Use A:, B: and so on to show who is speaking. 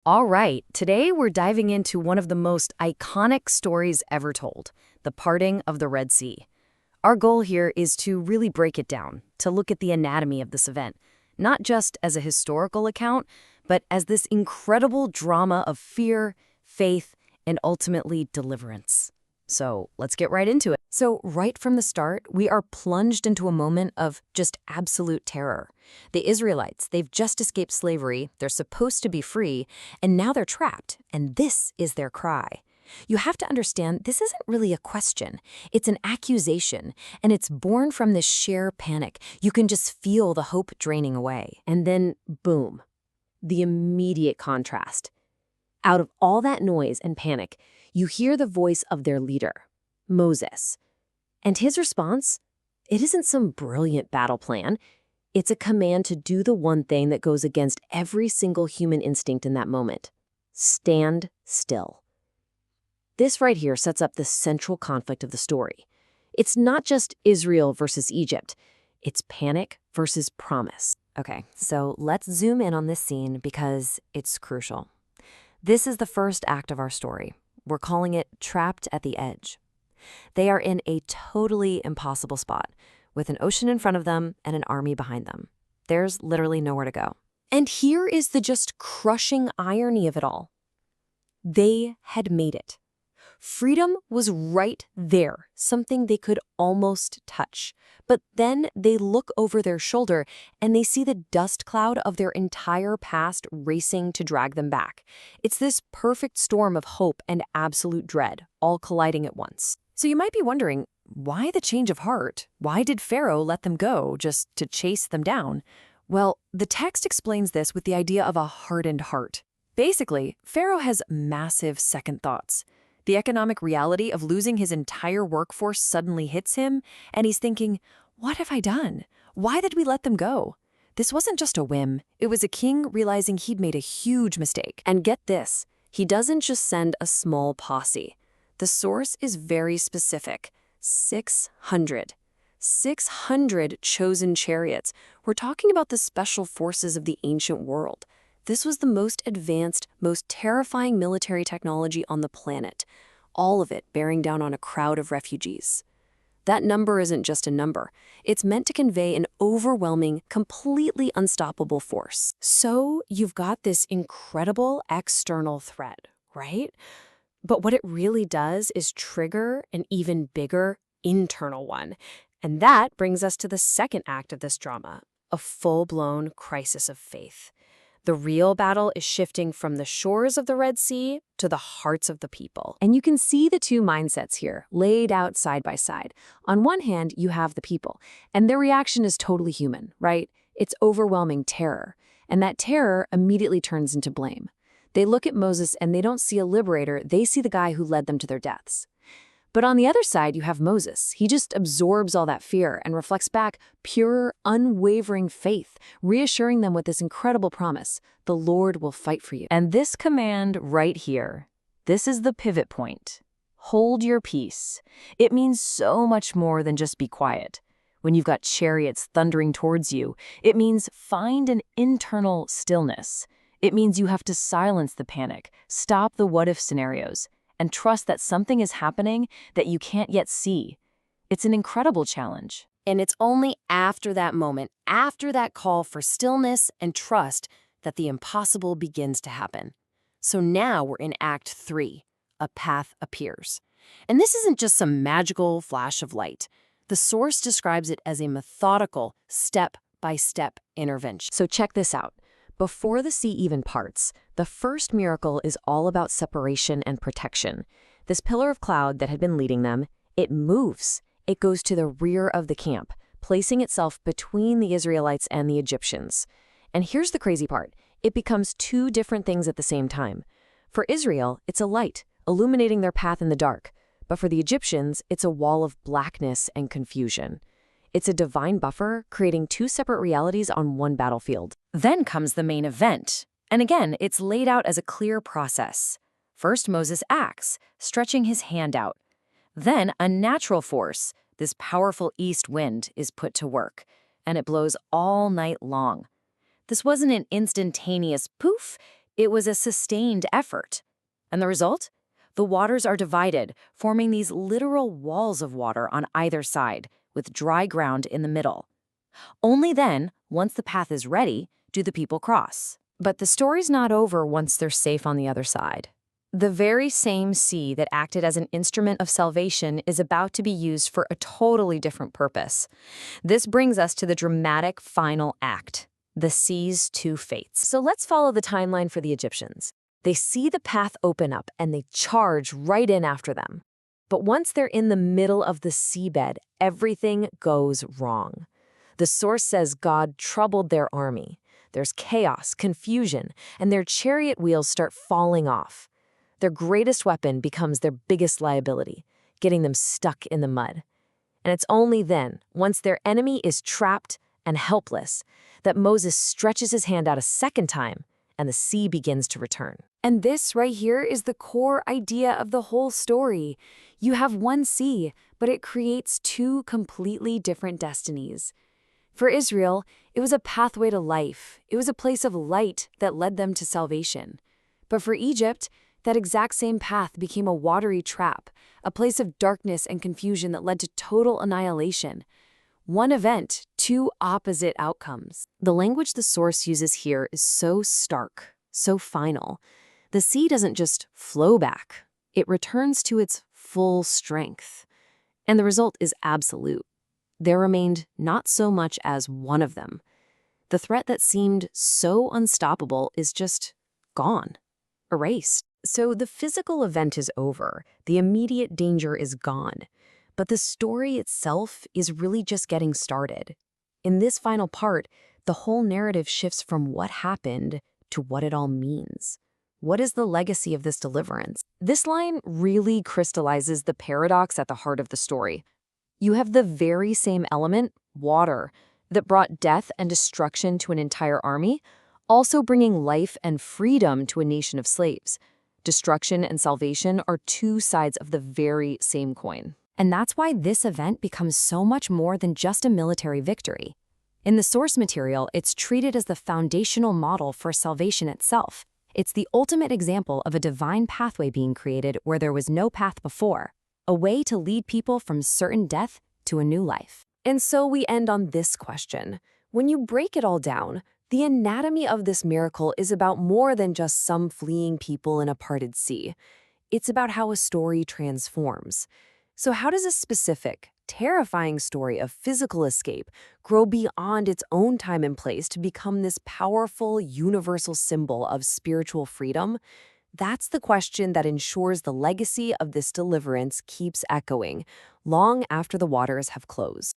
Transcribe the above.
A: All right, today we're diving into one of the most iconic stories ever told, the parting of the Red Sea. Our goal here is to really break it down, to look at the anatomy of this event, not just as a historical account, but as this incredible drama of fear, faith, and ultimately deliverance. So let's get right into it. So right from the start, we are plunged into a moment of just absolute terror. The Israelites, they've just escaped slavery, they're supposed to be free, and now they're trapped, and this is their cry. You have to understand, this isn't really a question. It's an accusation, and it's born from this sheer panic. You can just feel the hope draining away. And then, boom, the immediate contrast. Out of all that noise and panic, you hear the voice of their leader, Moses. And his response? It isn't some brilliant battle plan. It's a command to do the one thing that goes against every single human instinct in that moment. Stand still. This right here sets up the central conflict of the story. It's not just Israel versus Egypt. It's panic versus promise. Okay, so let's zoom in on this scene because it's crucial. This is the first act of our story. We're calling it Trapped at the Edge. They are in a totally impossible spot, with an ocean in front of them and an army behind them. There's literally nowhere to go. And here is the just crushing irony of it all. They had made it. Freedom was right there, something they could almost touch. But then they look over their shoulder and they see the dust cloud of their entire past racing to drag them back. It's this perfect storm of hope and absolute dread, all colliding at once. So you might be wondering, why the change of heart? Why did Pharaoh let them go just to chase them down? Well, the text explains this with the idea of a hardened heart. Basically, Pharaoh has massive second thoughts. The economic reality of losing his entire workforce suddenly hits him, and he's thinking, what have I done? Why did we let them go? This wasn't just a whim. It was a king realizing he'd made a huge mistake. And get this, he doesn't just send a small posse. The source is very specific. 600. 600 chosen chariots. We're talking about the special forces of the ancient world. This was the most advanced, most terrifying military technology on the planet, all of it bearing down on a crowd of refugees. That number isn't just a number. It's meant to convey an overwhelming, completely unstoppable force. So you've got this incredible external threat, right? But what it really does is trigger an even bigger internal one. And that brings us to the second act of this drama, a full-blown crisis of faith. The real battle is shifting from the shores of the Red Sea to the hearts of the people. And you can see the two mindsets here, laid out side by side. On one hand, you have the people, and their reaction is totally human, right? It's overwhelming terror, and that terror immediately turns into blame. They look at Moses and they don't see a liberator, they see the guy who led them to their deaths. But on the other side, you have Moses. He just absorbs all that fear and reflects back pure, unwavering faith, reassuring them with this incredible promise, the Lord will fight for you. And this command right here, this is the pivot point. Hold your peace. It means so much more than just be quiet. When you've got chariots thundering towards you, it means find an internal stillness. It means you have to silence the panic, stop the what-if scenarios, and trust that something is happening that you can't yet see. It's an incredible challenge. And it's only after that moment, after that call for stillness and trust, that the impossible begins to happen. So now we're in Act 3. A path appears. And this isn't just some magical flash of light. The source describes it as a methodical, step-by-step intervention. So check this out. Before the sea even parts, the first miracle is all about separation and protection. This pillar of cloud that had been leading them, it moves. It goes to the rear of the camp, placing itself between the Israelites and the Egyptians. And here's the crazy part. It becomes two different things at the same time. For Israel, it's a light, illuminating their path in the dark. But for the Egyptians, it's a wall of blackness and confusion. It's a divine buffer, creating two separate realities on one battlefield. Then comes the main event. And again, it's laid out as a clear process. First, Moses acts, stretching his hand out. Then, a natural force, this powerful east wind, is put to work, and it blows all night long. This wasn't an instantaneous poof. It was a sustained effort. And the result? The waters are divided, forming these literal walls of water on either side, with dry ground in the middle. Only then, once the path is ready, do the people cross. But the story's not over once they're safe on the other side. The very same sea that acted as an instrument of salvation is about to be used for a totally different purpose. This brings us to the dramatic final act, the sea's two fates. So let's follow the timeline for the Egyptians. They see the path open up and they charge right in after them. But once they're in the middle of the seabed, everything goes wrong. The source says God troubled their army. There's chaos, confusion, and their chariot wheels start falling off. Their greatest weapon becomes their biggest liability, getting them stuck in the mud. And it's only then, once their enemy is trapped and helpless, that Moses stretches his hand out a second time and the sea begins to return. And this right here is the core idea of the whole story. You have one sea, but it creates two completely different destinies. For Israel, it was a pathway to life. It was a place of light that led them to salvation. But for Egypt, that exact same path became a watery trap, a place of darkness and confusion that led to total annihilation. One event, two opposite outcomes. The language the source uses here is so stark, so final. The sea doesn't just flow back. It returns to its full strength. And the result is absolute. There remained not so much as one of them. The threat that seemed so unstoppable is just gone, erased. So the physical event is over, the immediate danger is gone, but the story itself is really just getting started. In this final part, the whole narrative shifts from what happened to what it all means. What is the legacy of this deliverance? This line really crystallizes the paradox at the heart of the story. You have the very same element, water, that brought death and destruction to an entire army, also bringing life and freedom to a nation of slaves. Destruction and salvation are two sides of the very same coin. And that's why this event becomes so much more than just a military victory. In the source material, it's treated as the foundational model for salvation itself. It's the ultimate example of a divine pathway being created where there was no path before, a way to lead people from certain death to a new life. And so we end on this question. When you break it all down, the anatomy of this miracle is about more than just some fleeing people in a parted sea. It's about how a story transforms. So how does a specific, terrifying story of physical escape grow beyond its own time and place to become this powerful, universal symbol of spiritual freedom? That's the question that ensures the legacy of this deliverance keeps echoing long after the waters have closed.